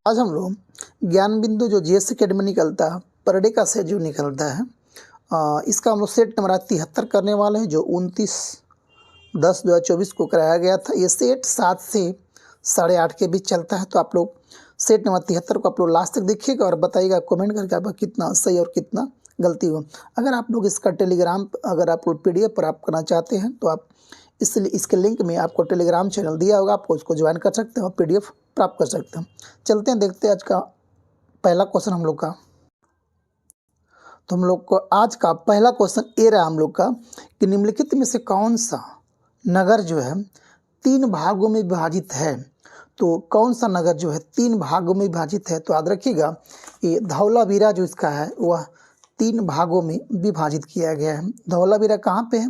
आज हम लोग ज्ञान बिंदु जो जीएस अकेडमी निकलता है पर डे का सेट जो निकलता है इसका हम लोग सेट नंबर 73 करने वाले हैं जो 29/10/2024 को कराया गया था। ये सेट 7 से 8:30 के बीच चलता है। तो आप लोग सेट नंबर 73 को आप लोग लास्ट तक देखिएगा और बताइएगा कमेंट करके आपका कितना सही और कितना गलती हो। अगर आप लोग इसका टेलीग्राम अगर आप लोग PDF प्राप्त करना चाहते हैं तो आप इसलिए इसके लिंक में आपको टेलीग्राम चैनल दिया होगा, आपको उसको ज्वाइन कर सकते हैं और PDF प्राप्त कर सकते हैं। चलते हैं, देखते हैं आज का पहला क्वेश्चन हम लोग का। तो हम लोग को आज का पहला क्वेश्चन ये रहा हम लोग का कि निम्नलिखित में से कौन सा नगर जो है 3 भागों में विभाजित है। तो कौन सा नगर जो है 3 भागों में विभाजित है। तो याद रखिएगा ये धौलावीरा जो इसका है वह 3 भागों में विभाजित किया गया है। धौलावीरा कहाँ पे है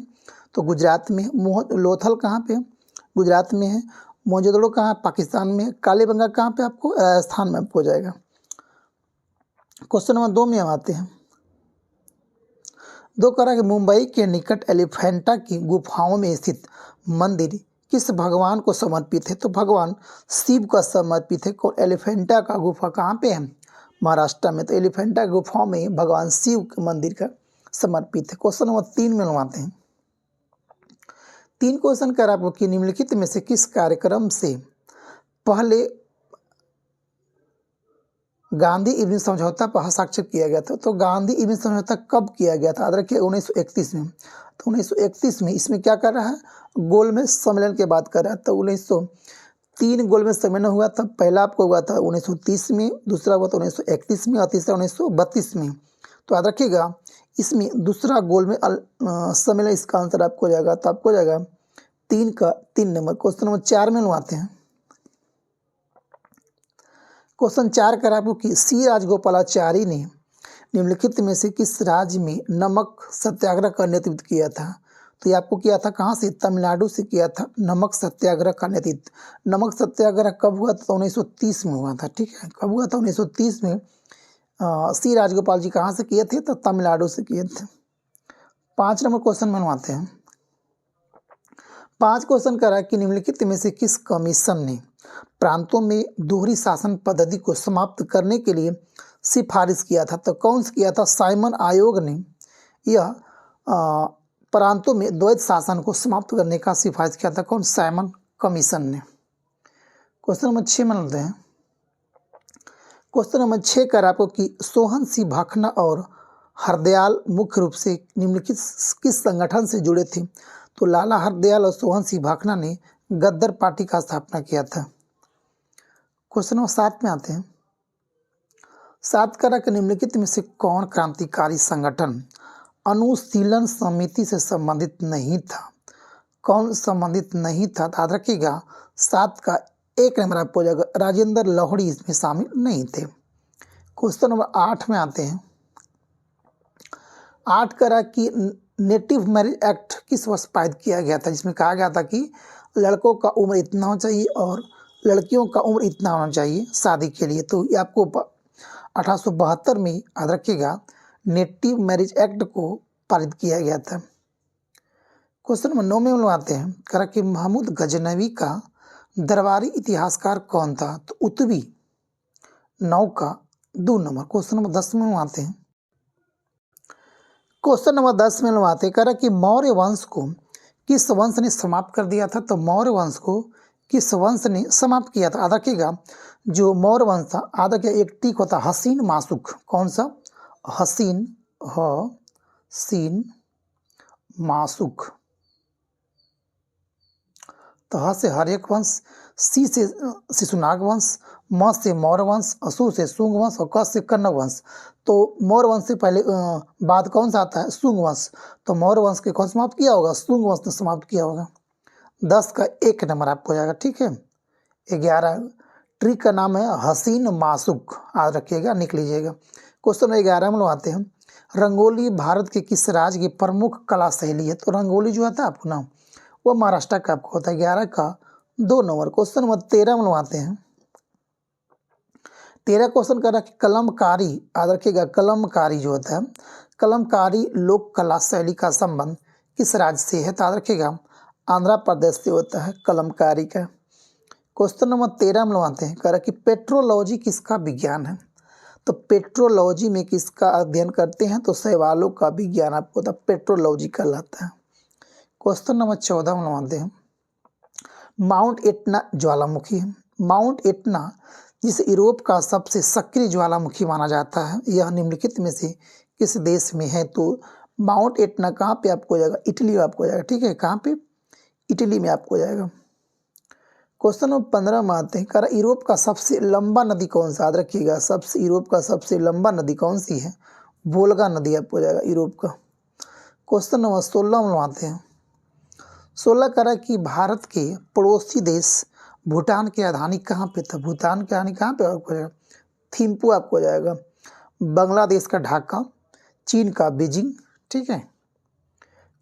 तो गुजरात में है। लोथल कहाँ पे है गुजरात में है। मोहनजोदड़ो कहाँ है पाकिस्तान में है। कालीबंगा कहाँ पे आपको राजस्थान में आपको हो जाएगा। क्वेश्चन नंबर 2 में हम आते हैं। 2 कह रहा है कि मुंबई के निकट एलिफेंटा की गुफाओं में स्थित मंदिर किस भगवान को समर्पित है। तो भगवान शिव का समर्पित है। और एलिफेंटा का गुफा कहाँ पे है महाराष्ट्र में। तो एलिफेंटा गुफाओं में भगवान शिव के मंदिर का समर्पित है। क्वेश्चन नंबर 3 में हम आते हैं। 3 क्वेश्चन कर आपको कि निम्नलिखित में से किस कार्यक्रम से पहले गांधी इवनिंग समझौता पर हस्ताक्षर किया गया था। तो गांधी इवनिंग समझौता कब किया गया था याद रखिए 1931 में। तो 1931 में इसमें क्या कर रहा है गोलमेज सम्मेलन की बात कर रहा है। तो 1903 गोलमेज सम्मेलन हुआ था। पहला आपको हुआ था 1930 में, दूसरा हुआ था 1931 में और तीसरा 1932 में। तो याद रखिएगा इसमें दूसरा गोलमेज सम्मेलन इसका आंसर आपको हो जाएगा। तो आपको हो जाएगा 3 का 3 नंबर। क्वेश्चन नंबर 4 में आते हैं। क्वेश्चन 4 कर आपको कि सी राजगोपालाचारी ने निम्नलिखित में से किस राज्य में नमक सत्याग्रह का नेतृत्व किया था। तो ये आपको किया था कहाँ से तमिलनाडु से किया था नमक सत्याग्रह का नेतृत्व। नमक सत्याग्रह कब हुआ था 1930 में हुआ था। ठीक है, कब हुआ था 1930 में। सी राजगोपाल जी कहाँ से किए थे तो तमिलनाडु से किए थे। 5 नंबर क्वेश्चन में आते हैं। 5 क्वेश्चन करा कि निम्नलिखित में से किस कमीशन ने प्रांतों में दोहरी शासन पद्धति को समाप्त करने के लिए सिफारिश किया था। तो कौन सा किया था साइमन आयोग ने यह प्रांतों में द्वैत शासन को समाप्त करने का सिफारिश किया था। कौन साइमन कमीशन ने। क्वेश्चन नंबर 6 में लेते हैं। क्वेश्चन नंबर 6 कर आपको कि सोहन सिंह भाखना और हरदयाल मुख्य रूप से निम्नलिखित किस संगठन से जुड़े थे। तो लाला हरदयाल और सोहन सिंह भाखना ने गद्दर पार्टी का स्थापना किया था। क्वेश्चन नंबर 7 में आते हैं। 7 करा कि निम्नलिखित में से कौन क्रांतिकारी संगठन अनुशीलन समिति से संबंधित नहीं था। कौन संबंधित नहीं था याद रखिएगा 7 का 1 नंबर आपको हो जाएगा। राजेंद्र लाहौरी इसमें शामिल नहीं थे। क्वेश्चन नंबर 8 में आते हैं। 8 करा कि नेटिव मैरिज एक्ट किस वर्ष पारित किया गया था, जिसमें कहा गया था कि लड़कों का उम्र इतना होना चाहिए और लड़कियों का उम्र इतना होना चाहिए शादी के लिए। तो ये आपको 1872 में याद रखिएगा नेटिव मैरिज एक्ट को पारित किया गया था। क्वेश्चन नंबर 9 में हम लोग आते हैं। कहा कि महमूद गजनवी का दरबारी इतिहासकार कौन था। तो उत्वी 9 का 2 नंबर। क्वेश्चन नंबर 10 में हम आते हैं। क्वेश्चन नंबर 10 में हम आते हैं। कह रहा कि मौर्य वंश को किस वंश ने समाप्त कर दिया था। तो मौर्य वंश को किस वंश ने समाप्त किया था। याद रखिएगा जो मौर्य वंश था याद रखिए एक टिक होता हसीन मासुक। कौन सा हसीन हसीन मासुक। तो ह से हर्यक वंश, सी से शिशुनाग वंश, म से मौर्य वंश, सु से शुंग वंश और क से कण्व वंश। तो मौर्य वंश से पहले बाद कौन सा आता है शुंग वंश। तो मौर्य वंश के कौन समाप्त किया होगा शुंग वंश ने समाप्त किया होगा। 10 का 1 नंबर आपको हो जाएगा। ठीक है। 11 ट्रिक का नाम है हसीन मासुक याद रखिएगा लिख लीजिएगा। क्वेश्चन 11 में आते हैं। रंगोली भारत के किस राज्य की प्रमुख कला शैली है। तो रंगोली जो आता है आपको ना वो महाराष्ट्र का आपको होता है। 11 का 2 नंबर। क्वेश्चन नंबर 13 में आते हैं। 13 क्वेश्चन कर रहा है कि कलमकारी याद रखिएगा कलमकारी जो होता है कलमकारी लोक कला शैली का संबंध किस राज्य से है। तो याद रखिएगा आंध्र प्रदेश से होता है कलमकारी का। क्वेश्चन नंबर 13 हम लोग आते हैं, कह रहा कि पेट्रोलॉजी किसका विज्ञान है। तो पेट्रोलॉजी में किसका अध्ययन करते हैं, तो शैवालों का विज्ञान आपको होता है पेट्रोलॉजी कहलाता है। क्वेश्चन नंबर 14 हम लोग आते हैं, माउंट एटना ज्वालामुखी है। माउंट एटना जिसे यूरोप का सबसे सक्रिय ज्वालामुखी माना जाता है, यह निम्नलिखित में से किस देश में है। तो माउंट एटना कहाँ पे आपको हो जाएगा, इटली में आपको हो जाएगा। ठीक है, कहाँ पे, इटली में आपको हो जाएगा। क्वेश्चन नंबर 15 में आते हैं, कह रहा यूरोप का सबसे लंबा नदी कौन सा, याद रखिएगा, सबसे यूरोप का सबसे लंबा नदी कौन सी है, वोल्गा नदी आपको हो जाएगा यूरोप का। क्वेश्चन नंबर 16 में आते हैं, 16 कह रहा है कि भारत के पड़ोसी देश भूटान की राजधानी कहाँ पे था। भूटान की राजधानी कहाँ पे आपको हो जाएगा, थिम्पू आपको हो जाएगा। बांग्लादेश का ढाका, चीन का बीजिंग। ठीक है।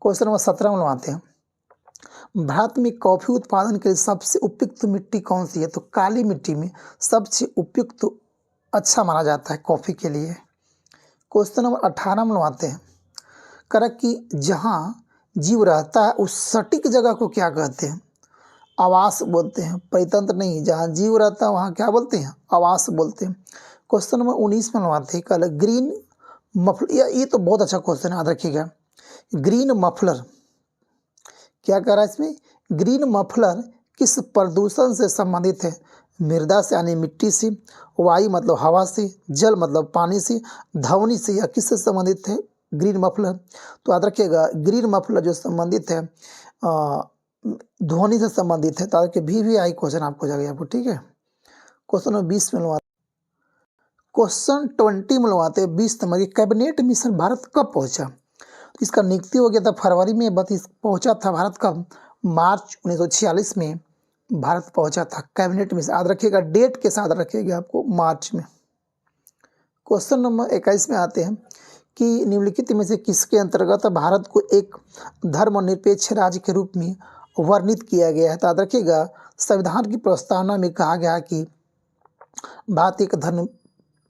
क्वेश्चन नंबर 17 में आते हैं, भारत में कॉफी उत्पादन के लिए सबसे उपयुक्त मिट्टी कौन सी है। तो काली मिट्टी में सबसे उपयुक्त अच्छा माना जाता है कॉफी के लिए। क्वेश्चन नंबर 18 में आते हैं, कह कि जहाँ जीव रहता है उस सटीक जगह को क्या कहते हैं, आवास बोलते हैं, परितंत्र नहीं। जहाँ जीव रहता है वहाँ क्या बोलते हैं, आवास बोलते हैं। क्वेश्चन नंबर 19 में आते हैं, कल ग्रीन मफलर, ये तो बहुत अच्छा क्वेश्चन है, याद रखिएगा। ग्रीन मफलर क्या कह रहा है इसमें, ग्रीन मफलर किस प्रदूषण से संबंधित है। मृदा से यानी मिट्टी से, वायु मतलब हवा से, जल मतलब पानी से, ध्वनि से, या किससे संबंधित है ग्रीन मफलर। तो याद रखिएगा ग्रीन मफलर जो संबंधित है ध्वनि से संबंधित है। तो भी आई क्वेश्चन आपको जाएगा आपको। ठीक है। क्वेश्चन नंबर 20 में लगवाते, क्वेश्चन 20 में लगवाते हैं, 20 नंबर की कैबिनेट मिशन भारत कब पहुंचा। तो इसका नियुक्ति हो गया था फरवरी में, बस पहुंचा था भारत कब, मार्च 1946 में भारत पहुंचा था कैबिनेट मिशन। याद रखिएगा डेट के साथ रखिएगा आपको, मार्च में। क्वेश्चन नंबर 21 में आते हैं कि निम्नलिखित में से किसके अंतर्गत भारत को एक धर्मनिरपेक्ष राज्य के रूप में वर्णित किया गया है। तो याद रखिएगा संविधान की प्रस्तावना में कहा गया कि भारत एक धर्म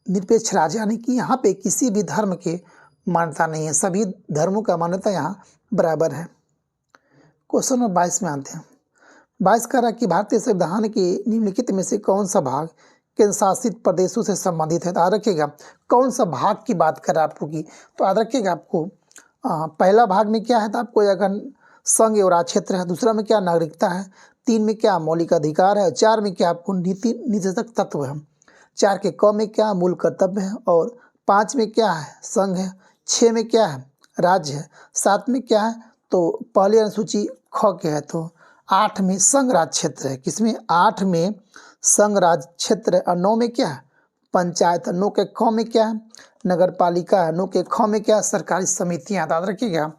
निरपेक्ष राज्य, यानी कि यहाँ पे किसी भी धर्म के मान्यता नहीं है, सभी धर्मों का मान्यता यहाँ बराबर है। क्वेश्चन नंबर 22 में आते हैं, 22 कह रहा कि भारतीय संविधान के निम्नलिखित में से कौन सा भाग केंद्र शासित प्रदेशों से संबंधित है। तो याद रखिएगा कौन सा भाग की बात कर आपको की। तो याद रखिएगा आपको पहला भाग में क्या है, तो आपको अगर संघ और राज्य क्षेत्र है, दूसरा में क्या नागरिकता है, 3 में क्या मौलिक अधिकार है, 4 में क्या आपको नीति निर्देशक तत्व है, 4 के क में क्या मूल कर्तव्य है, और 5 में क्या है संघ है, 6 में क्या है राज्य है, 7 में क्या है, तो पहली अनुसूची ख के है, तो 8 में संघ राज्य क्षेत्र है। किसमें, 8 में संघ राज्य क्षेत्र है, और 9 में क्या है पंचायत, 9 के ख में क्या है नगर पालिका है, 9 के ख में क्या है सरकारी समितियाँ। याद रखिएगा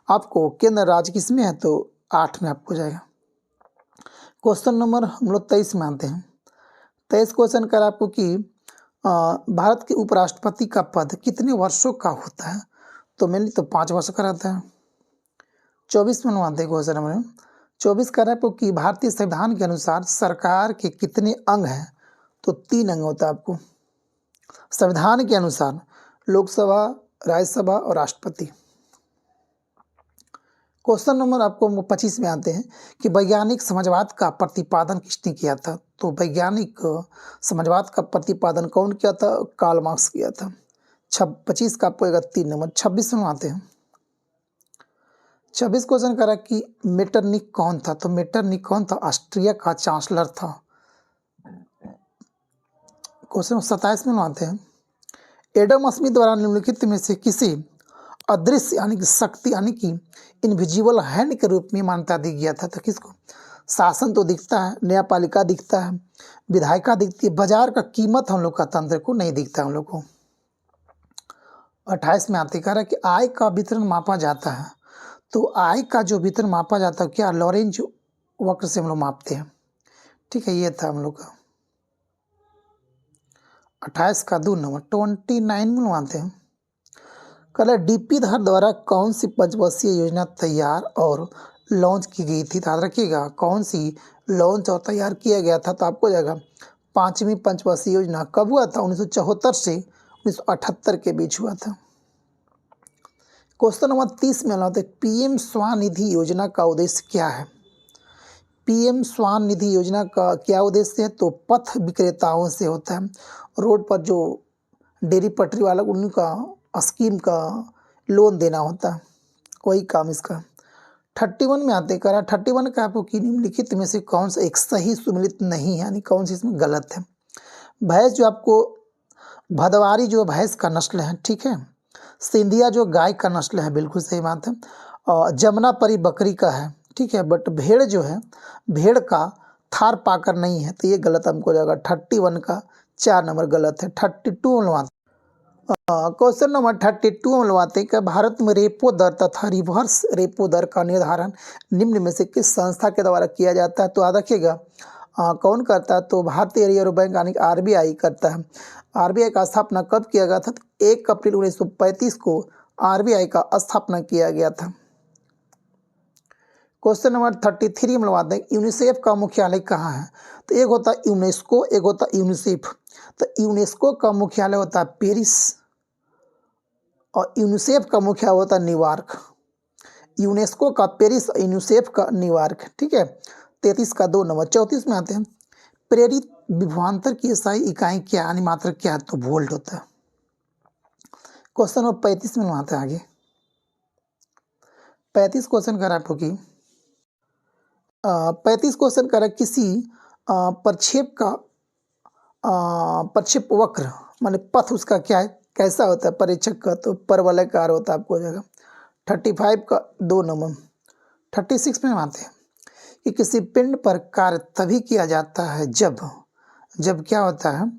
आपको केंद्र राज्य किस में है, तो 8 में आपको जाएगा। क्वेश्चन नंबर हम लोग 23 में आते हैं, 23 क्वेश्चन कर आपको कि भारत के उपराष्ट्रपति का पद कितने वर्षों का होता है। तो मेनली तो 5 वर्ष का रहता है। 24 में आते हैं क्वेश्चन नंबर 24 कर आपको कि भारतीय संविधान के अनुसार सरकार के कितने अंग हैं। तो 3 अंग होता है आपको संविधान के अनुसार, लोकसभा, राज्यसभा और राष्ट्रपति। क्वेश्चन नंबर आपको 25 में आते हैं कि वैज्ञानिक समाजवाद का प्रतिपादन किसने किया था। तो वैज्ञानिक समाजवाद का प्रतिपादन कौन किया था, कार्ल मार्क्स किया था। 25 का आपको 3 नंबर। 26 में आते हैं, 26 क्वेश्चन करा कि मेटरनिक कौन था। तो मेटरनिक कौन था, ऑस्ट्रिया का चांसलर था। क्वेश्चन 27 में आते हैं, एडम स्मिथ द्वारा निम्नलिखित में से किसी अदृश्य यानी कि शक्ति यानी कि इनविजिबल हैंड के रूप में मान्यता दी गया था। तो किसको, शासन तो दिखता है, न्यायपालिका दिखता है, विधायिका दिखती है, बाजार का कीमत हम लोग का तंत्र को नहीं दिखता हम लोग को। 28 में आते कह रहा है कि आय का वितरण मापा जाता है। तो आय का जो वितरण मापा जाता है क्या, लॉरेंज वक्र से हम लोग मापते हैं। ठीक है, ये था हम लोग का 28 का 2 नंबर। 29 में आते हैं, कल डीपी धर द्वारा कौन सी पंचवर्षीय योजना तैयार और लॉन्च की गई थी। याद रखिएगा कौन सी लॉन्च और तैयार किया गया था। तो आपको जाएगा 5वीं पंचवर्षीय योजना कब हुआ था, 1974 से 1978 के बीच हुआ था। क्वेश्चन नंबर 30 में आते हैं, पीएम स्वनिधि योजना का उद्देश्य क्या है। पीएम स्वान निधि योजना का क्या उद्देश्य है? तो पथ विक्रेताओं से होता है, रोड पर जो डेयरी पटरी वाला उनका स्कीम का लोन देना होता है, वही काम इसका। 31 में आते करा 31 का आपको कि निम्नलिखित में से कौन सा एक सही सुमेलित नहीं है, यानी कौन सी इसमें गलत है। भैंस जो आपको भदवारी जो भैंस का नस्ल है, ठीक है। सिंधिया जो गाय का नस्ल है, बिल्कुल सही बात है। और जमुनापरी बकरी का है, ठीक है। बट भेड़ जो है, भेड़ का थार पाकर नहीं है, तो ये गलत हमको जाएगा। 31 का 4 नंबर गलत है। 32 में क्वेश्चन नंबर 32 में मिलवाते हैं कि भारत में रेपो दर तथा रिवर्स रेपो दर का निर्धारण निम्न में से किस संस्था के द्वारा किया जाता है? तो याद रखिएगा कौन करता है? तो भारतीय रिजर्व बैंक यानी आरबीआई करता है। आरबीआई का स्थापना कब किया गया था? 1 अप्रैल 1935 को आरबीआई का स्थापना किया गया था। क्वेश्चन नंबर 33 में मिलवाते हैं यूनिसेफ का मुख्यालय कहाँ है? तो एक होता है यूनेस्को, एक होता है यूनिसेफ। तो यूनेस्को का मुख्यालय होता है पेरिस और यूनिसेफ का मुख्यालय होता है न्यूयॉर्क। यूनेस्को का पेरिस, यूनिसेफ का न्यूयॉर्क, ठीक है। 33 का 2 नंबर। 34 में आते हैं प्रेरित विभवांतर की SI इकाई क्या यानी मात्रक क्या है? तो वोल्ट होता है। क्वेश्चन नंबर 35 में आते हैं आगे। 35 क्वेश्चन कर आपको कि 35 क्वेश्चन कर किसी प्रक्षेप का प्रक्षेप वक्र माने पथ उसका क्या है, कैसा होता है? परीक्षक का तो परवलयकार होता है, आपको हो जाएगा। 35 का 2 नंबर। 36 में आते हैं कि किसी पिंड पर कार्य तभी किया जाता है जब क्या होता है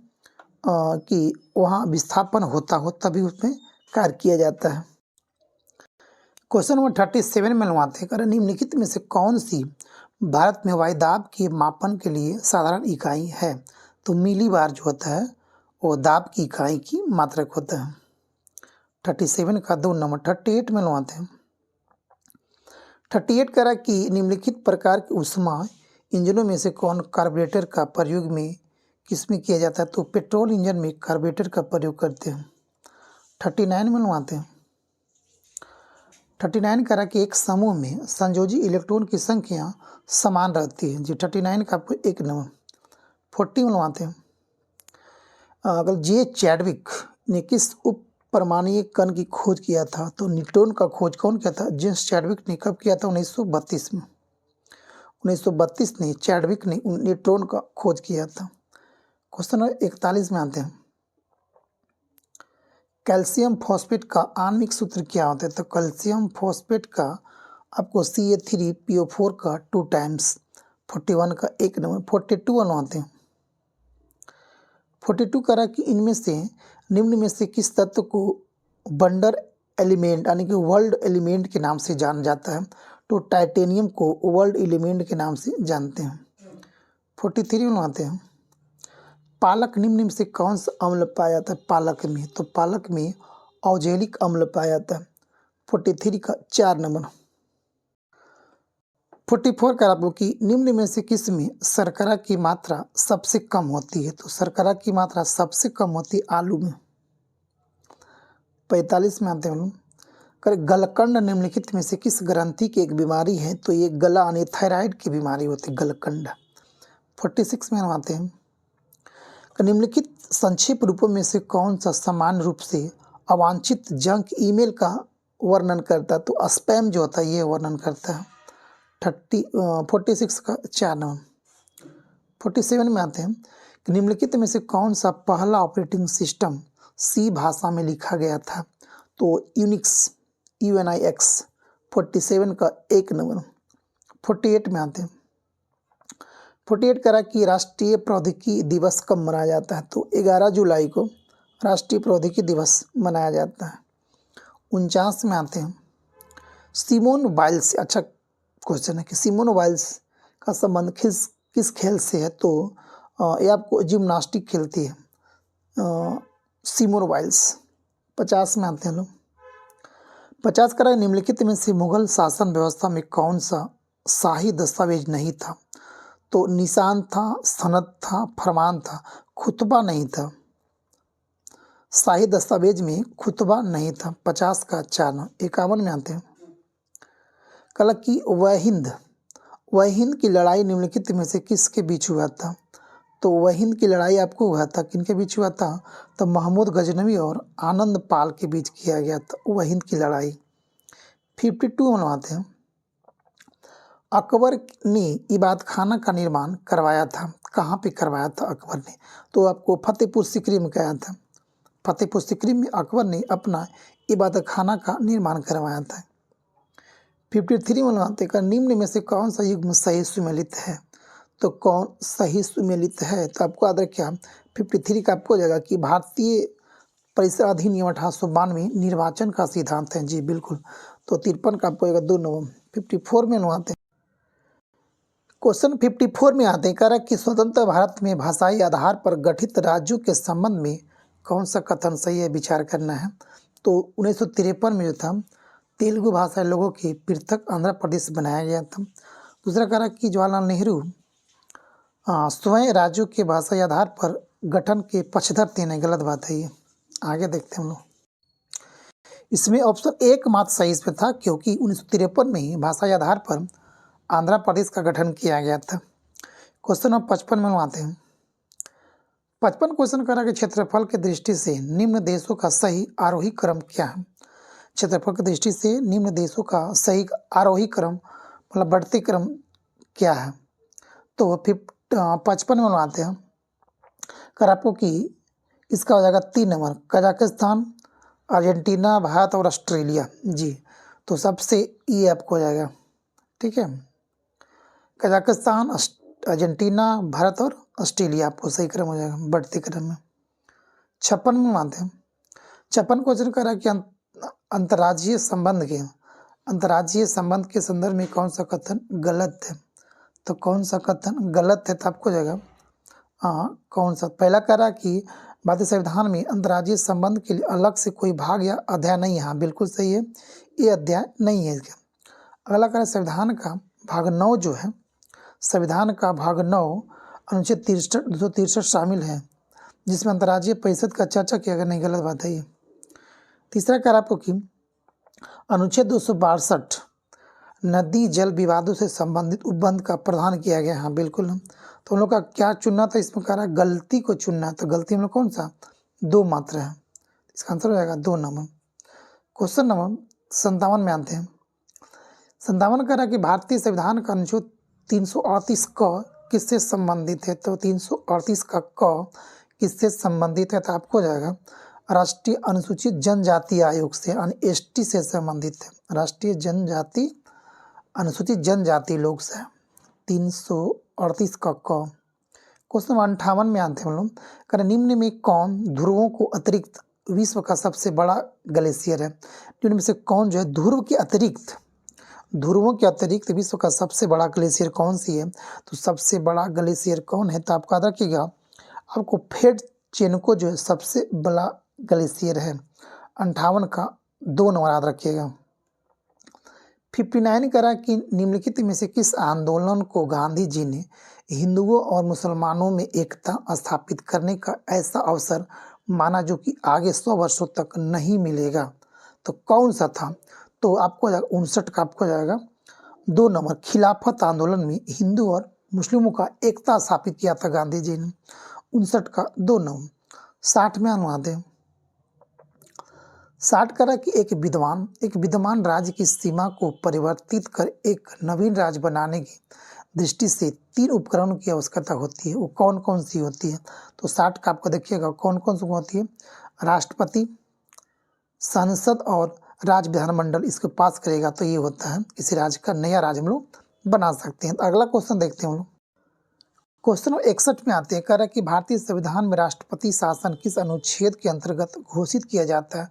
कि वहाँ विस्थापन होता हो, तभी उसमें कार्य किया जाता है। क्वेश्चन नंबर 37 में मिलवाते हैं कर निम्नलिखित में से कौन सी भारत में वायुदाब के मापन के लिए साधारण इकाई है? तो मिलीबार जो होता है वो दाब की इकाई की मात्रक होता है। 37 का 2 नंबर। 38 में मिलवाते हैं 38 करा कि निम्नलिखित प्रकार के ऊष्मा इंजनों में से कौन कार्बोरेटर का प्रयोग में किसमें किया जाता है? तो पेट्रोल इंजन में कार्बोरेटर का प्रयोग करते हैं। 39 में मिलवाते हैं 39 करा कि एक समूह में संयोजी इलेक्ट्रॉन की संख्या समान रहती है जी। 39 का आपको 1 नंबर। 40 में मिलवाते हैं अगर जे चैडविक ने किस उप परमाणु कण की खोज किया था? तो न्यूट्रॉन का खोज कौन किया था? जेम्स चैडविक ने कब किया था? 1932 में। 1932 में चैडविक ने न्यूट्रॉन का खोज किया था। क्वेश्चन नंबर 41 में आते हैं कैल्शियम फॉस्फेट का आणविक सूत्र क्या होता है? तो कैल्शियम फॉस्फेट का आपको Ca3PO4 का 2 टाइम्स। 41 का 1 नंबर। 42 बनवाते हैं 42 करा कि इनमें से निम्न में से किस तत्व को वंडर एलिमेंट यानी कि वर्ल्ड एलिमेंट के नाम से जाना जाता है? तो टाइटेनियम को वर्ल्ड एलिमेंट के नाम से जानते हैं। 43 में आते हैं पालक निम्न में से कौन सा अम्ल पाया जाता है? पालक में तो पालक में ऑक्जेलिक अम्ल पाया जाता है। 43 का 4 नंबर। 44 का आपको कि निम्न में से किस में शर्करा की मात्रा सबसे कम होती है? तो शर्करा की मात्रा सबसे कम होती है आलू में। 45 में आते हैं कर गलकंड निम्नलिखित में से किस ग्रंथि की एक बीमारी है? तो ये गला यानी थायराइड की बीमारी होती है गलकंड। 46 में हम आते हैं निम्नलिखित संक्षिप्त रूपों में से कौन सा सामान्य रूप से अवांछित जंक ईमेल का वर्णन करता है? तो स्पैम जो होता है ये वर्णन करता है। 46 का 4 नंबर। 47 में आते हैं कि निम्नलिखित में से कौन सा पहला ऑपरेटिंग सिस्टम C भाषा में लिखा गया था? तो यूनिक्स UNIX। 47 का 1 नंबर। 48 में आते हैं 48 करा कि राष्ट्रीय प्रौद्योगिकी दिवस कब मनाया जाता है? तो 11 जुलाई को राष्ट्रीय प्रौद्योगिकी दिवस मनाया जाता है। 49 में आते हैं सिमोन बाइल्स। अच्छा क्वेश्चन है कि सिमोन बाइल्स का संबंध किस खेल से है? तो ये आपको जिम्नास्टिक खेलती है सिमोन बाइल्स। 50 में आते हैं लोग 50 करा निम्नलिखित में से मुगल शासन व्यवस्था में कौन सा शाही दस्तावेज नहीं था? तो निशान था, सनद था, फरमान था, खुतबा नहीं था। शाही दस्तावेज में खुतबा नहीं था। 50 का 4 नंबर। 51 में आते हैं कल की वह हिंद की लड़ाई निम्नलिखित में से किसके बीच हुआ था? तो वह हिंद की लड़ाई आपको हुआ था, किनके बीच हुआ था? तो महमूद गजनवी और आनंद पाल के बीच किया गया था वह हिंद की लड़ाई। 52 बनवाते हैं। अकबर ने इबादत खाना का निर्माण करवाया था, कहाँ पे करवाया था अकबर ने? तो आपको फतेहपुर सीकरी में कराया था। फतेहपुर सीकरी में अकबर ने अपना इबादत खाना का निर्माण करवाया था। 53 बनवाते हैं। निम्न में से कौन सा युग्म सही सुमेलित है? तो कौन सही सुमेलित है? तो आपको याद रखिए 53 का आपको हो जाएगा कि भारतीय परिसर अधिनियम 1892 निर्वाचन का सिद्धांत है। जी बिल्कुल। तो 53 का आपको होगा 2 नवंबर। 54 में बनवाते हैं। क्वेश्चन 54 में आते हैं, कह रहा है कि स्वतंत्र भारत में भाषाई आधार पर गठित राज्यों के संबंध में कौन सा कथन सही है, विचार करना है। तो 1953 में जो था तेलुगु भाषा लोगों के पृथक आंध्र प्रदेश बनाया गया था। दूसरा कह रहा है कि जवाहरलाल नेहरू स्वयं राज्यों के भाषाई आधार पर गठन के पक्षधर थे। नहीं, गलत बात है ये। आगे देखते हैं हम लोग। इसमें ऑप्शन एक मात्र सही इसमें था, क्योंकि 1953 में ही भाषाई आधार पर आंध्र प्रदेश का गठन किया गया था। क्वेश्चन नंबर 55 में आते हैं। 55 क्वेश्चन करा कि क्षेत्रफल की दृष्टि से निम्न देशों का सही आरोही क्रम क्या है? क्षेत्रफल की दृष्टि से निम्न देशों का सही आरोही क्रम मतलब बढ़ते क्रम क्या है? तो 55 में आते हैं। कर आपको कि इसका हो जाएगा 3 नंबर, कजाकिस्तान, अर्जेंटीना, भारत और ऑस्ट्रेलिया। जी, तो सबसे ये आपको हो जाएगा, ठीक है। कजाकिस्तान, अर्जेंटीना, भारत और ऑस्ट्रेलिया आपको सही क्रम हो जाएगा बढ़ते क्रम में। 56 में आते हैं। 56 क्वेश्चन करा कि अंतर्राज्यीय संबंध के संदर्भ में कौन सा कथन गलत है? तो कौन सा कथन गलत है? तो आपको हो जाएगा कौन सा? पहला कह रहा कि भारतीय संविधान में अंतर्राज्यीय संबंध के लिए अलग से कोई भाग या अध्याय नहीं है। हाँ बिल्कुल सही है, ये अध्याय नहीं है इसका। अगला कह रहा संविधान का भाग 9 जो है, संविधान का भाग 9 अनुच्छेद 263 शामिल है, जिसमें अंतर्राज्यीय परिषद का चर्चा किया गया। नहीं, गलत बात है ये। तीसरा कह रहा आपको कि अनुच्छेद 262 नदी जल विवादों से संबंधित उपबंध का प्रावधान किया गया। हाँ बिल्कुल। तो हम लोग का क्या चुनना था इसमें? कह रहा है गलती को चुनना है। तो गलती हम लोग कौन सा? 2 मात्र है। इसका आंसर हो जाएगा 2 नंबर। क्वेश्चन नंबर 57 में आते हैं। 57 कह रहा है कि भारतीय संविधान का अनुच्छेद 338 क किससे संबंधित है? तो 338 का क किससे संबंधित है? तो आपको हो जाएगा राष्ट्रीय अनुसूचित जनजाति आयोग से, यानी एसटी से संबंधित है। राष्ट्रीय जनजाति अनुसूचित जनजाति लोग से 338 का क। क्वेश्चन 58 में आते हैं हम लोग। करें निम्न में कौन ध्रुवों को अतिरिक्त विश्व का सबसे बड़ा ग्लेशियर है? निम्न में से कौन जो है ध्रुवों के अतिरिक्त विश्व का सबसे बड़ा ग्लेशियर कौन सी है? तो सबसे बड़ा ग्लेशियर कौन है? तो आपको याद रखिएगा, आपको फेड चेनको जो है सबसे बड़ा ग्लेशियर है। 58 का 2 नंबर याद रखिएगा। 59 करा कि निम्नलिखित में से किस आंदोलन को गांधी जी ने हिंदुओं और मुसलमानों में एकता स्थापित करने का ऐसा अवसर माना जो कि आगे 100 वर्षों तक नहीं मिलेगा? तो कौन सा था? तो आपको 59 का आपको जाएगा 2 नंबर, खिलाफत आंदोलन में हिंदू और मुस्लिमों का एकता स्थापित किया था गांधी जी ने। 59 का 2 नंबर। 60 में अनुवाद है। 60 करा कि एक विद्यमान राज्य की सीमा को परिवर्तित कर एक नवीन राज्य बनाने की दृष्टि से 3 उपकरणों की आवश्यकता होती है। वो कौन कौन सी होती है? तो 60 का आपको देखिएगा कौन कौन सी होती है। राष्ट्रपति, संसद और राज्य विधानमंडल इसको पास करेगा तो ये होता है किसी राज्य का नया राज्य हम लोग बना सकते हैं। तो अगला क्वेश्चन देखते हैं हम लोग। क्वेश्चन 61 में आते हैं, कह रहा है कि भारतीय संविधान में राष्ट्रपति शासन किस अनुच्छेद के अंतर्गत घोषित किया जाता है?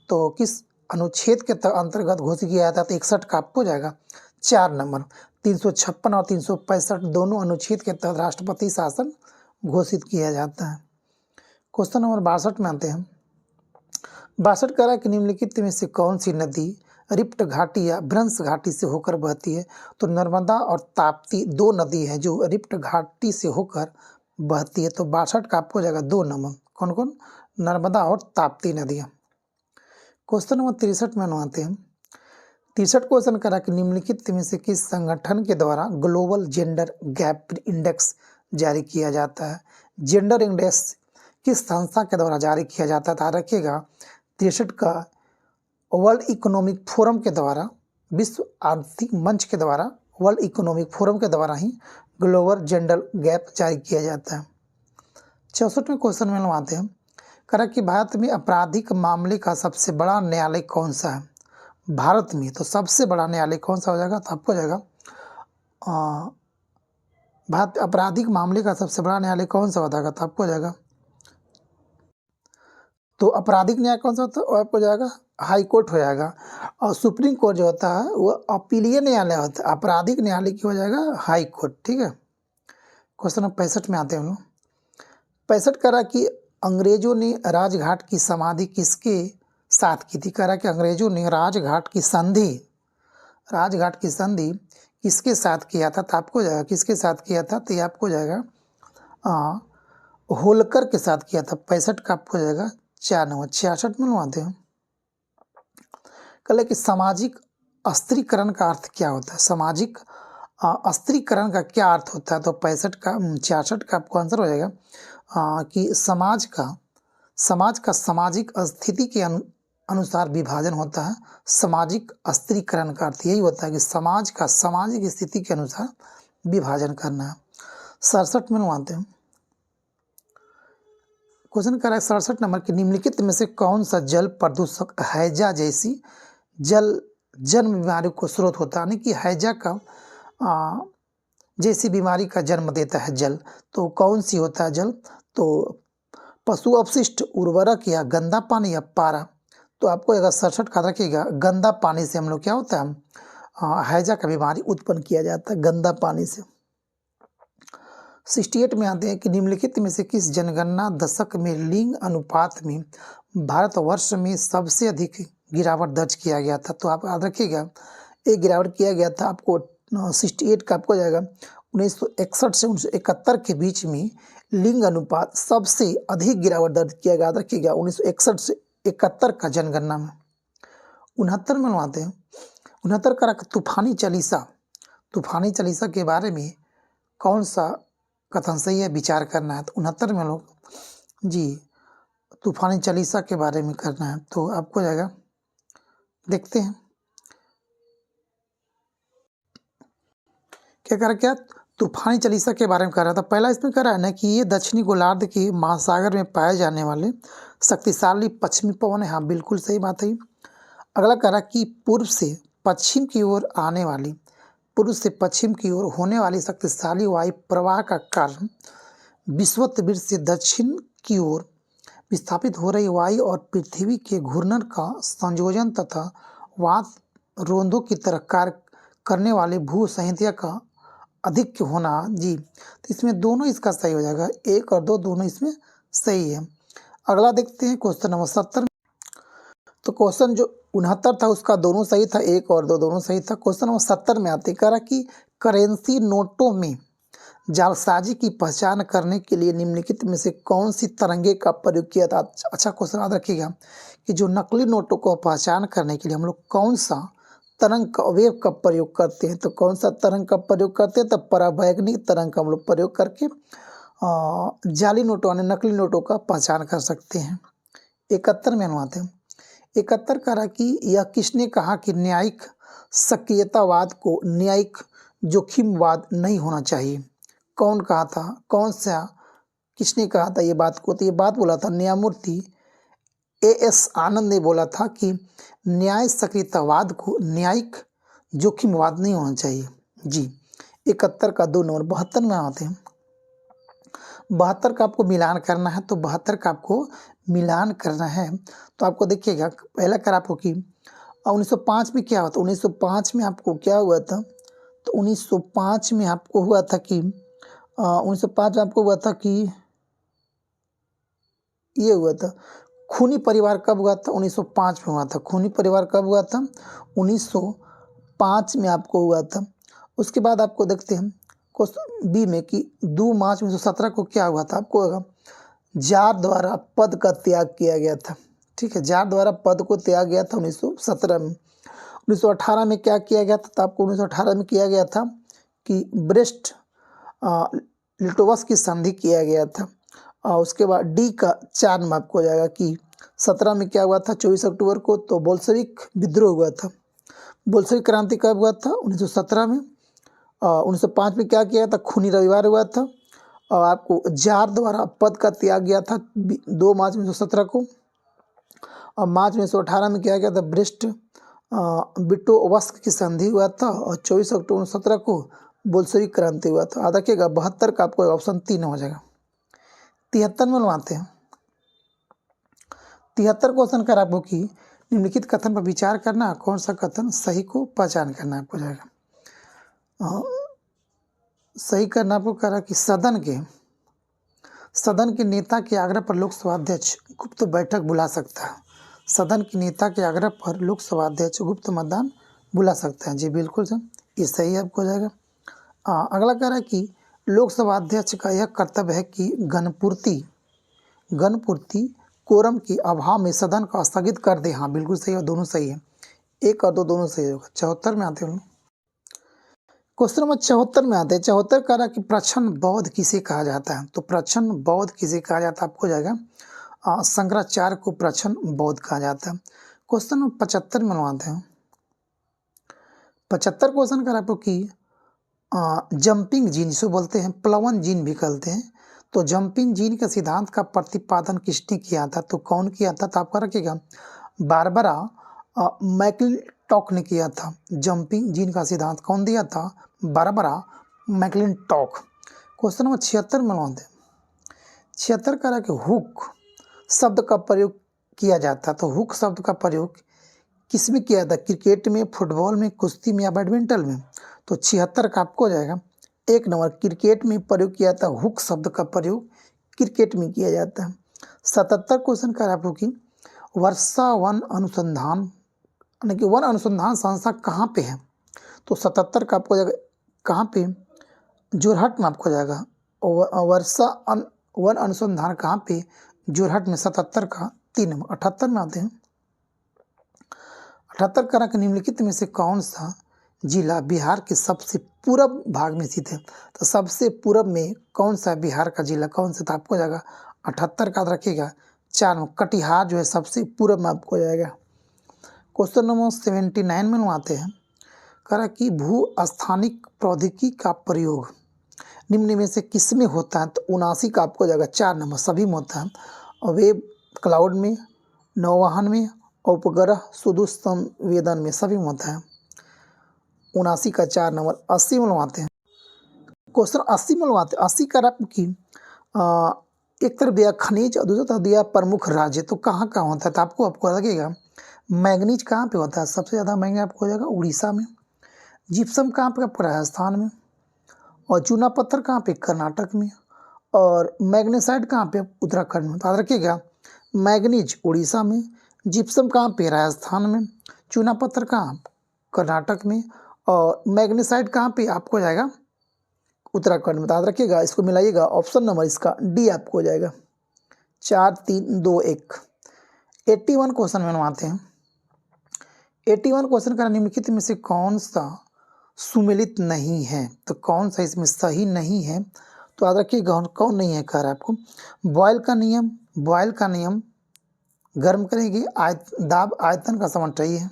तो किस अनुच्छेद के अंतर्गत घोषित किया जाता है? तो 61 का आपको जाएगा 4 नंबर। 356 और 365 दोनों अनुच्छेद के तहत राष्ट्रपति शासन घोषित किया जाता है। क्वेश्चन नंबर 62 में आते हैं। 62 कह रहा है कि निम्नलिखित में से कौन सी नदी रिफ्ट घाटी या भ्रंश घाटी से होकर बहती है? तो नर्मदा और ताप्ती 2 नदी है जो रिफ्ट घाटी से होकर बहती है। तो 62 का आपको जाएगा 2 नंबर। कौन कौन? नर्मदा और ताप्ती नदियाँ। क्वेश्चन नंबर 63 में आते हैं। 63 क्वेश्चन करा कि निम्नलिखित में से किस संगठन के द्वारा ग्लोबल जेंडर गैप इंडेक्स जारी किया जाता है। जेंडर इंडेक्स किस संस्था के द्वारा जारी किया जाता है, याद रखिएगा 63 का वर्ल्ड इकोनॉमिक फोरम के द्वारा, विश्व आर्थिक मंच के द्वारा, वर्ल्ड इकोनॉमिक फोरम के द्वारा ही ग्लोबल जेंडर गैप जारी किया जाता है। 64वें क्वेश्चन में हम आते हैं, करा कि भारत में आपराधिक मामले का सबसे बड़ा न्यायालय कौन सा है। भारत में तो सबसे बड़ा न्यायालय कौन सा हो जाएगा, तो आपको हो जाएगा भारत आपराधिक मामले का सबसे बड़ा न्यायालय कौन सा हो जाएगा, तो आपको हो जाएगा, तो आपराधिक न्याय कौन सा होता है, आपको जाएगा हाई कोर्ट हो जाएगा। और सुप्रीम कोर्ट जो होता है वो अपीलीय न्यायालय होता है, आपराधिक न्यायालय की हो जाएगा हाई कोर्ट। ठीक है, क्वेश्चन नंबर 65 में आते हैं हम लोग। 65 करा कि अंग्रेजों ने राजघाट की समाधि किसके साथ की थी। करा कि अंग्रेजों ने राजघाट की संधि किसके साथ किया था, तो आपको जाएगा किसके साथ किया था, तो ये आपको जाएगा होलकर के साथ किया था। 65 का आपको जाएगा 4 नंबर। 66 में आते हैं, कल कि सामाजिक अस्त्रीकरण का अर्थ क्या होता है। सामाजिक अस्त्रीकरण का क्या अर्थ होता है, तो 66 का आपको आंसर हो जाएगा कि समाज का सामाजिक स्थिति के अनुसार विभाजन होता है। सामाजिक अस्त्रीकरण का अर्थ यही होता है कि समाज का सामाजिक स्थिति के अनुसार विभाजन करना है। 67 में आते हैं, क्वेश्चन कर रहा है 67 नंबर की निम्नलिखित में से कौन सा जल प्रदूषक हैजा जैसी जन्म बीमारी को स्रोत होता है, यानी कि हैजा का जैसी बीमारी का जन्म देता है जल, तो कौन सी होता है जल, तो पशु अपशिष्ट, उर्वरक या गंदा पानी या पारा। तो आपको अगर 67 का रखिएगा, गंदा पानी से हम लोग क्या होता है हैजा का बीमारी उत्पन्न किया जाता है गंदा पानी से। 68 में आते हैं कि निम्नलिखित में से किस जनगणना दशक में लिंग अनुपात में भारतवर्ष में सबसे अधिक गिरावट दर्ज किया गया था। तो आप याद रखिएगा एक गिरावट किया गया था आपको 68 का आपको जाएगा 1961 से 1971 के बीच में लिंग अनुपात सबसे अधिक गिरावट दर्ज किया गया। याद रखिएगा 1961 से 71 का जनगणना में। 69 में आते हैं, 69 का तूफानी चालीसा के बारे में कौन सा कथन सही है, विचार करना है। तो 69 में लोग जी तूफानी चालीसा के बारे में करना है, तो आपको जाएगा देखते हैं क्या कर क्या तूफानी चालीसा के बारे में कर रहा था। पहला इसमें कह रहा है ना कि ये दक्षिणी गोलार्ध के महासागर में पाए जाने वाले शक्तिशाली पश्चिमी पवन है। हाँ बिल्कुल सही बात है। अगला कह रहा कि पूर्व से पश्चिम की ओर होने वाली शक्तिशाली वायु प्रवाह का कारण विषुवत से दक्षिण की ओर विस्थापित हो रही वायु और पृथ्वी के घूर्णन का संयोजन तथा वात रोंदों की तरह कार्य करने वाले भू संहिता का अधिक होना। जी तो इसमें दोनों इसका सही हो जाएगा, 1 और 2 दोनों इसमें सही है। अगला देखते हैं क्वेश्चन नंबर 70। तो क्वेश्चन जो 69 था उसका दोनों सही था, 1 और 2 दोनों सही था। क्वेश्चन नंबर 70 में आते कह रहा कि करेंसी नोटों में जालसाजी की पहचान करने के लिए निम्नलिखित में से कौन सी तरंगे का प्रयोग किया था। अच्छा क्वेश्चन याद रखिएगा कि जो नकली नोटों को पहचान करने के लिए हम लोग कौन सा तरंग का वेव का प्रयोग करते हैं, तो कौन सा तरंग का प्रयोग करते हैं, तो परावैज्ञानिक तरंग का हम लोग प्रयोग करके जाली नोटों यानी नकली नोटों का पहचान कर सकते हैं। 71 में आते हैं, 71 कह रहा कि यह किसने कहा कि न्यायिक सक्रियतावाद को न्यायिक जोखिमवाद नहीं होना चाहिए। कौन कहा था, किसने कहा था ये बात को, तो ये बात बोला था न्यायमूर्ति A.S. आनंद ने बोला था कि न्याय सक्रियतावाद को न्यायिक जोखिमवाद नहीं होना चाहिए। जी 71 का 2 नंबर। 72 में आते हैं, 72 का आपको मिलान करना है, तो 72 का आपको मिलान करना है तो आपको देखिएगा पहला कर आपको कि 1905 में क्या हुआ था। 1905 में आपको क्या हुआ था, तो 1905 में आपको हुआ था कि 1905 में आपको हुआ था कि ये हुआ था खूनी परिवार कब हुआ था, 1905 में हुआ था। खूनी परिवार कब हुआ था, 1905 में आपको हुआ था। उसके बाद आपको देखते हैं क्वेश्चन बी में कि 2 मार्च 1917 को क्या हुआ था, आपको होगा जार द्वारा पद का त्याग किया गया था। ठीक है, जार द्वारा पद को त्याग गया था 1917 में। 1918 में क्या किया गया था? तो आपको 1918 में किया गया था कि ब्रेस्ट लिटोवस की संधि किया गया था। और उसके बाद डी का 4 नंबर आपको हो जाएगा कि 17 में क्या हुआ था? 24 अक्टूबर को तो बोल्शेविक विद्रोह हुआ था। बोल्शेविक क्रांति कब हुआ था? 1917 में। 1905 में क्या किया था? खूनी रविवार हुआ था। और आपको जार द्वारा पद का त्याग गया था 2 मार्च 1917 को। और मार्च 1918 में क्या गया था? ब्रेस्ट लिटोवस्क की संधि हुआ था। और 24 अक्टूबर 1917 को बोल्शेविक क्रांति हुआ था। याद रखिएगा 72 का आपको ऑप्शन 3 हो जाएगा। 73 में बनवाते हैं। 73 क्वेश्चन कर आपको कि निम्नलिखित कथन पर विचार करना, कौन सा कथन सही को पहचान करना आपको जाएगा। सही करना आपको कह रहा कि सदन के नेता के आग्रह पर लोकसभा अध्यक्ष गुप्त बैठक बुला सकता है। सदन के नेता के आग्रह पर लोकसभा अध्यक्ष गुप्त मतदान बुला सकता है। जी बिल्कुल सर, ये सही आपको हो जाएगा। अगला कह रहा है कि लोकसभा अध्यक्ष का यह कर्तव्य है कि गणपूर्ति कोरम के अभाव में सदन को स्थगित कर दे। हाँ बिल्कुल सही है, दोनों सही है। 1 और 2 दोनों सही होगा। 74 में आते हैं क्वेश्चन नंबर 74 में आते हैं। 74 कह रहा कि प्रच्छन्न बौद्ध किसे कहा जाता है? तो प्रच्छन्न बौद्ध किसे कहा जाता है आपको जाएगा शंकराचार्य को प्रच्छन्न बौद्ध कहा जाता है। क्वेश्चन नंबर 75 में बनवाते हैं। 75 क्वेश्चन कह रहा आपको कि जंपिंग जीन जिसे बोलते हैं प्लवन जीन भी कहते हैं। तो जंपिंग जीन के सिद्धांत का प्रतिपादन किसने किया था? तो कौन किया था? तो आपका रखिएगा बारबरा मैकलिंटॉक ने किया था। जंपिंग जीन का सिद्धांत कौन दिया था? बारबरा मैकलिंटॉक। क्वेश्चन नंबर 76 में बनवाते हैं। 76 कह रहा कि हुक शब्द का प्रयोग किया जाता। तो हुक शब्द का प्रयोग किस में किया था? क्रिकेट में, फुटबॉल में, कुश्ती में या बैडमिंटन में? तो 76 का आपको हो जाएगा 1 नंबर। क्रिकेट में प्रयोग किया था। हुक शब्द का प्रयोग क्रिकेट में किया जाता है। 77 क्वेश्चन कर आपको कि वर्षा वन अनुसंधान यानी कि वन अनुसंधान संस्था कहाँ पे है? तो 77 का आपको हो जाएगा कहाँ पे? जोरहट में आपको हो जाएगा। वर्षा वन अनुसंधान कहाँ पे? जोरहट में। 77 का 3 नंबर। 78 में आते हैं। 78 कह रहा कि निम्नलिखित में से कौन सा जिला बिहार के सबसे पूर्व भाग में स्थित है? तो सबसे पूर्व में कौन सा बिहार का जिला कौन सा? तो आपको जाएगा 78 का रखिएगा 4 नंबर। कटिहार जो है सबसे पूर्व में आपको जाएगा। क्वेश्चन नंबर 79 में आते हैं। कह रहा कि भू स्थानिक प्रौद्योगिकी का प्रयोग निम्न में से किस में होता है? तो 79 का आपको जाएगा 4 नंबर। सभी में होता है। और वेब क्लाउड में, नौवहन में, उपग्रह सुदूर संवेदन में, सभी में होता है। 79 का 4 नंबर। 80 में बनवाते हैं। क्वेश्चन 80 में बनवाते हैं। 80 का रहा कि एक तरफ दिया खनिज और दूसरी तरफ दिया प्रमुख राज्य। तो कहाँ कहाँ होता है? तो आपको लगेगा मैग्नीज कहाँ पे होता है? सबसे ज़्यादा महंगा आपको हो जाएगा उड़ीसा में। जिप्सम कहाँ पे? आपको राजस्थान में। और चूना पत्थर कहाँ पे? कर्नाटक में। और मैग्नेसाइट कहाँ पे? उत्तराखंड में। तो याद रखिएगा मैग्नीज उड़ीसा में, जिप्सम कहाँ पे? राजस्थान में, चूना पत्थर कहाँ? कर्नाटक में। और मैग्नेसाइट कहाँ पे? आपको जाएगा उत्तराखंड में। याद रखिएगा इसको मिलाइएगा। ऑप्शन नंबर इसका डी आपको हो जाएगा। 4 3 2 1। 81 क्वेश्चन में बनवाते हैं। 81 क्वेश्चन का निम्नलिखित में से कौन सा सुमेलित नहीं है? तो कौन सा इसमें सही नहीं है? तो याद रखिएगा कौन नहीं है कह रहा है आपको। बॉयल का नियम गर्म करेंगे दाब आयतन का समान चाहिए है।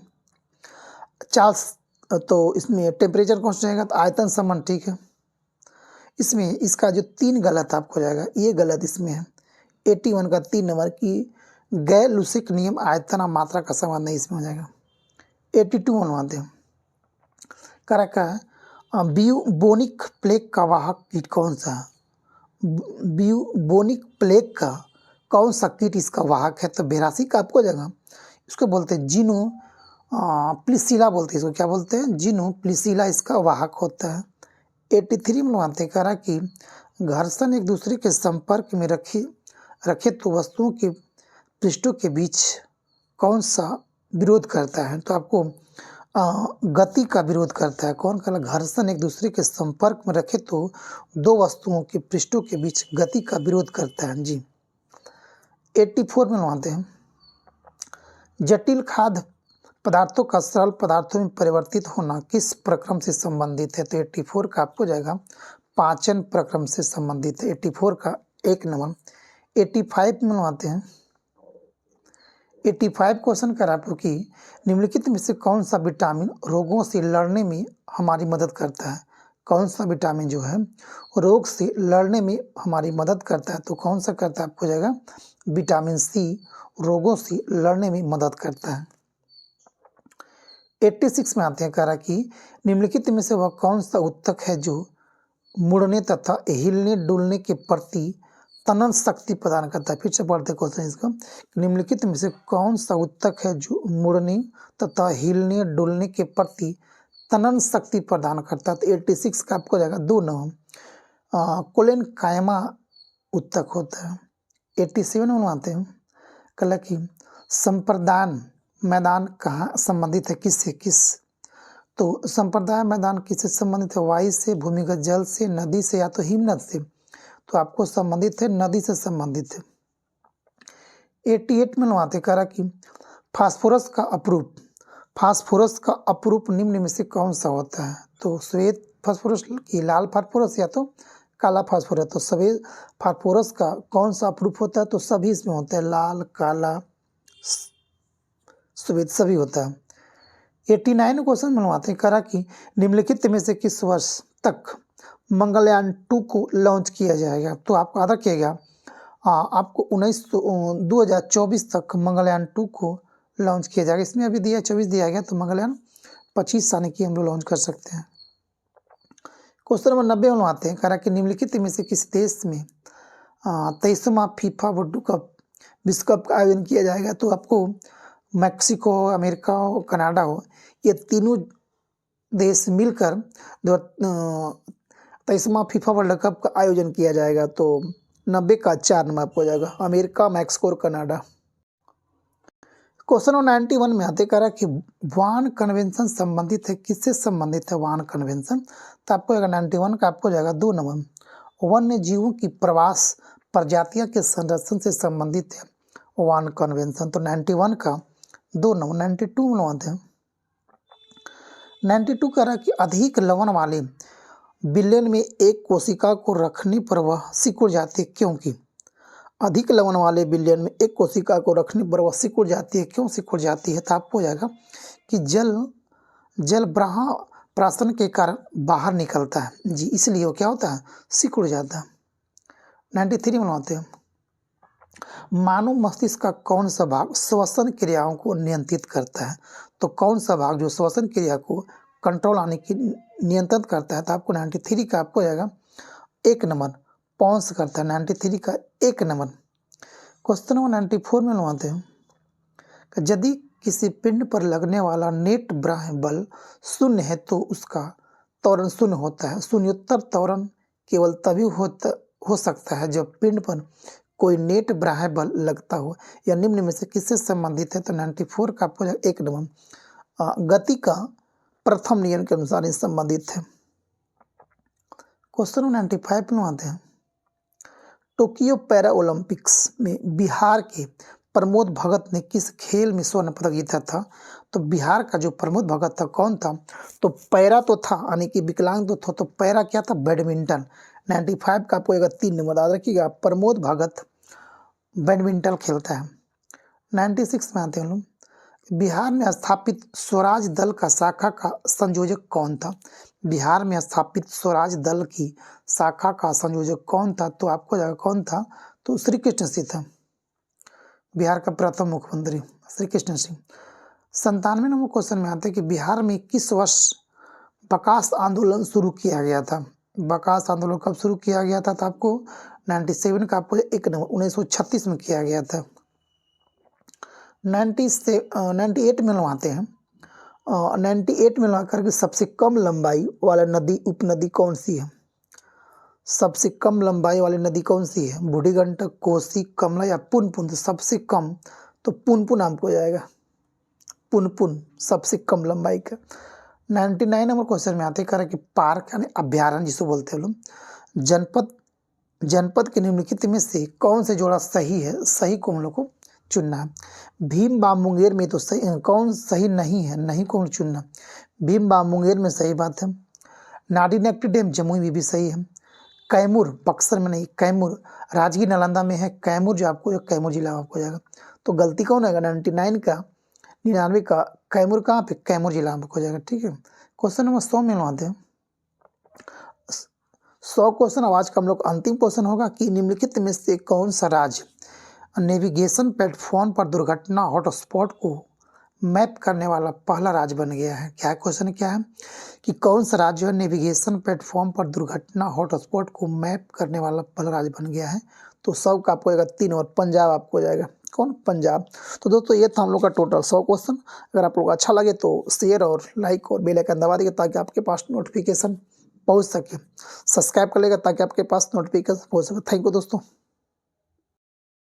चार्ल्स तो इसमें टेम्परेचर कौन सा जाएगा? तो आयतन समान ठीक है। इसमें इसका जो 3 गलत आपको जाएगा, ये गलत इसमें है। 81 का 3 नंबर की गैर लुसिक नियम आयतन और मात्रा का संबंध नहीं, इसमें हो जाएगा। 82 बनवाते हैं। ब्यूबोनिक प्लेग का वाहक कीट कौन सा है? ब्यूबोनिक प्लेग का कौन सा कीट इसका वाहक है? तो 82 का आपको जाएगा। इसको बोलते हैं जीनो प्लिसिला बोलते हैं। इसको क्या बोलते हैं? जीनो प्लिसिला इसका वाहक होता है। 83 में बनवाते हैं। कह रहा कि घर्षण एक दूसरे के संपर्क में रखे तो वस्तुओं के पृष्ठों के बीच कौन सा विरोध करता है? तो आपको गति का विरोध करता है। कौन? कहला घर्षण एक दूसरे के संपर्क में रखे तो 2 वस्तुओं के पृष्ठों के बीच गति का विरोध करता है। जी 84 में बनवाते हैं। जटिल खाद्य पदार्थों का सरल पदार्थों में परिवर्तित होना किस प्रक्रम से संबंधित है? तो 84 का आपको जाएगा पाचन प्रक्रम से संबंधित है। 84 का 1 नंबर। 85 में आते हैं। 85 क्वेश्चन कर आपको कि निम्नलिखित में से कौन सा विटामिन रोगों से लड़ने में हमारी मदद करता है? कौन सा विटामिन जो है रोग से लड़ने में हमारी मदद करता है? तो कौन सा करता है? आपको जाएगा विटामिन सी रोगों से लड़ने में मदद करता है। 86 में आते हैं कह रहा कि निम्नलिखित में से वह कौन सा उत्तक है जो मुड़ने तथा हिलने डुलने के प्रति तनन शक्ति प्रदान करता है? फिर से पढ़ते क्वेश्चन इसका। निम्नलिखित में से कौन सा उत्तक है जो मुड़ने तथा हिलने डुलने के प्रति तनन शक्ति प्रदान करता है? तो 86 का आपको जाएगा 2 नंबर। कोलेन कायमा उत्तक होता है। 87 में आते हैं कल की संप्रदान मैदान कहाँ संबंधित है? किससे? किस? तो संप्रदाय मैदान किससे संबंधित है? वायु से, भूमिगत जल से, नदी से या तो हिमनद से? तो आपको संबंधित है नदी से संबंधित है। 88 में आते कह रहा कि फास्फोरस का अपरूप निम्न में से कौन सा होता है? तो श्वेत फास्फोरस की लाल फास्फोरस या तो काला फास्फोरस। तो श्वेत फास्फोरस का कौन सा अपरूप होता है? तो सभी इसमें होता है, लाल, काला, श्वेत सभी होता है। 89 क्वेश्चन बनवाते हैं करा कि निम्नलिखित में से किस वर्ष तक मंगलयान 2 को लॉन्च किया जाएगा? तो आपको याद रखिएगा आपको 2024 तक मंगलयान 2 को लॉन्च किया जाएगा। इसमें अभी दिया 24 दिया गया, तो मंगलयान 25 आने की हम लोग लॉन्च कर सकते हैं। क्वेश्चन नंबर 90 में आते हैं करा कि निम्नलिखित में से किस देश में 23वां फीफा वर्ल्ड कप विश्व कप का आयोजन किया जाएगा? तो आपको मैक्सिको हो, अमेरिका हो, कनाडा हो, ये तीनों देश मिलकर 23वां फीफा वर्ल्ड कप का आयोजन किया जाएगा। तो 90 का 4 नंबर आपको जाएगा अमेरिका, मैक्सिको और कनाडा। क्वेश्चन 91 में आते कह रहा कि वान कन्वेंशन संबंधित है, किससे संबंधित है वान कन्वेंशन? तो आपको जाएगा 91 का आपको जाएगा 2 नंबर। वन्य जीवों की प्रवास प्रजातियों के संरक्षण से संबंधित है वान कन्वेंशन। तो 91 का 2 नंबर। 92 में आते हैं। 92 कह रहा कि अधिक लवण वाले बिलियन में एक कोशिका को रखने पर वह सिकुड़ जाती है, क्योंकि अधिक लवण वाले बिलियन में एक कोशिका को रखने पर वह सिकुड़ जाती है। क्यों सिकुड़ जाती है? तो आपको जाएगा कि जल प्राशन के कारण बाहर निकलता है जी, इसलिए वो क्या होता है? सिकुड़ जाता है। 93 में आते हैं मानव मस्तिष्क का कौन सा भाग श्वसन क्रियाओं को नियंत्रित करता है? तो कौन सा भाग जो श्वसन क्रिया को कंट्रोल आने की नियंत्रित करता है? तो आपको 93 का आपको जाएगा 1 नंबर पॉन्स करता है। 93 का 1 नंबर। क्वेश्चन नंबर 94 में आते हैं यदि किसी पिंड पर लगने वाला नेट बाह्य बल शून्य है तो उसका त्वरण शून्य होता है। शून्योत्तर त्वरण केवल तभी हो सकता है जब पिंड पर कोई नेट बाह्य बल लगता हो। या निम्न में से किससे संबंधित है? तो 94 का आपको 1 नंबर गति का प्रथम नियम के अनुसार संबंधित है। क्वेश्चन 95 में आते हैं टोक्यो पैरा ओलंपिक्स में बिहार के प्रमोद भगत ने किस खेल में स्वर्ण पदक जीता था? तो बिहार का जो प्रमोद भगत था कौन था? तो पैरा तो था, यानी कि विकलांग तो था, तो पैरा क्या था? बैडमिंटन। 95 का आपको 3 नंबर याद रखिएगा प्रमोद भगत बैडमिंटन खेलता है। 96 में आते हैं लोग बिहार में स्थापित स्वराज दल का शाखा का संयोजक कौन था? बिहार में स्थापित स्वराज दल की शाखा का संयोजक कौन था? तो आपको जाएगा कौन था? तो श्री कृष्ण सिंह था, बिहार का प्रथम मुख्यमंत्री श्री कृष्ण सिंह। 97 नंबर क्वेश्चन में आते हैं कि बिहार में किस वर्ष बकास आंदोलन शुरू किया गया था? बकास आंदोलन कब शुरू किया गया था? तो आपको 97 का आपको 1 नंबर 1936 में किया गया था। 98 में आते हैं 98 में आकर के सबसे कम लंबाई वाला नदी उपनदी कौन सी है? सबसे कम लंबाई वाली नदी कौन सी है? बूढ़ी गंडक, कोसी, कमला या पुनपुन? तो सबसे कम तो पुनपुन आपको जाएगा, पुनपुन सबसे कम लंबाई का। 99 नंबर क्वेश्चन में आते हैं कि पार्क यानी अभ्यारण्य जिसको बोलते हैं लोग जनपद के निम्नलिखित में से कौन से जोड़ा सही है? सही को हम लोग को चुनना है। भीम बाम मुंगेर में तो सही कौन सही नहीं है, नहीं कौन चुनना। भीम बाम मुंगेर में सही बात है। नाडी नेक्टी डैम जमुई में भी सही है। कैमूर बक्सर में नहीं, कैमूर राजगीर नालंदा में है। कैमूर जो आपको कैमूर जिला आपको जाएगा। तो गलती कौन आएगा 99 का 99 का कैमूर कहाँ पे, कैमूर जिला में हो जाएगा। ठीक है, क्वेश्चन नंबर 100 में मिलवाते हैं। 100 क्वेश्चन आज का हम लोग अंतिम क्वेश्चन होगा कि निम्नलिखित में से कौन सा राज्य नेविगेशन प्लेटफॉर्म पर दुर्घटना हॉटस्पॉट को मैप करने वाला पहला राज्य बन गया है। क्या क्वेश्चन क्या है कि कौन सा राज्य है नेविगेशन प्लेटफॉर्म पर दुर्घटना हॉटस्पॉट को मैप करने वाला पहला राज्य बन गया है। तो सब का आपको जाएगा 3 और पंजाब आपको जाएगा। कौन, पंजाब। तो दोस्तों ये था हम लोग का टोटल 100 क्वेश्चन। अगर आप लोग अच्छा लगे तो शेयर और लाइक और बेल आइकन दबा देगा ताकि आपके पास नोटिफिकेशन पहुंच सके। सब्सक्राइब कर लेगा ताकि आपके पास नोटिफिकेशन पहुंच सके। थैंक यू दोस्तों।